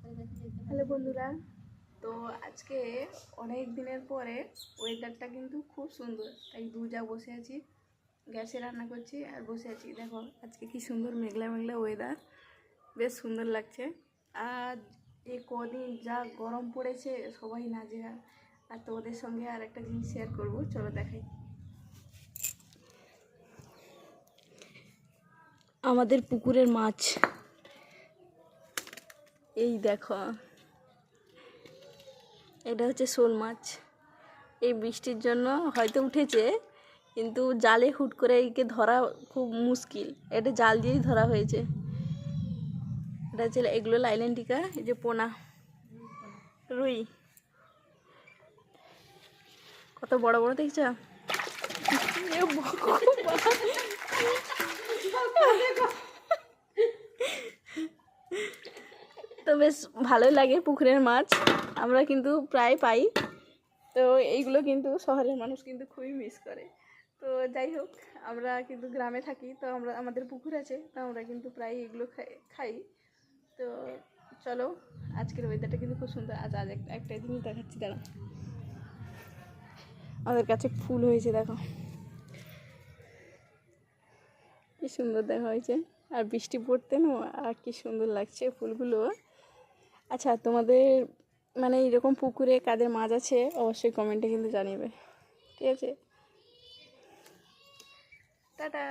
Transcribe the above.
Hello বন্ধুরা, তো আজকে অনেক দিনের পরে ওয়েদারটা কিন্তু খুব সুন্দর, তাই দুজা বসে আছি, গ্যাসে রান্না করছি আর বসে আছি। দেখো আজকে কি সুন্দর মেঘলা মেঘলা ওয়েদার, বেশ সুন্দর লাগছে। আর এই কদিন যা গরম পড়েছে সবাই নাজেহাল। আর তোমাদের সঙ্গে আর একটা জিনিস শেয়ার করব, চলো দেখাই। আমাদের পুকুরের মাছ, এই দেখো, এটা হচ্ছে শোল মাছ। এই বৃষ্টির জন্য হয়তো উঠেছে, কিন্তু জালে হুট করে একে ধরা খুব মুশকিল। এটা জাল দিয়েই ধরা হয়েছে। এটা হচ্ছে এগুলো লাইলেন্টিকা, এই যে পোনা, রুই, কত বড় বড় দেখছ। তো বেশ ভালোই লাগে পুকুরের মাছ, আমরা কিন্তু প্রায় পাই। তো এইগুলো কিন্তু শহরের মানুষ কিন্তু খুবই মিস করে। তো যাই হোক, আমরা কিন্তু গ্রামে থাকি, তো আমাদের পুকুর আছে, তো আমরা কিন্তু প্রায় এগুলো খাই। তো চলো, আজকের ওয়েদারটা কিন্তু খুব সুন্দর। আজ একটা জিনিস দেখাচ্ছি, দাঁড়া। আমাদের কাছে ফুল হয়েছে, দেখো কি সুন্দর দেখা হয়েছে। আর বৃষ্টি পড়তে না, আর কি সুন্দর লাগছে ফুলগুলো। আচ্ছা, তোমাদের মানে এরকম পুকুরে কাদের মাছ আছে অবশ্যই কমেন্টে কিন্তু জানিবে, ঠিক আছে? টাটা।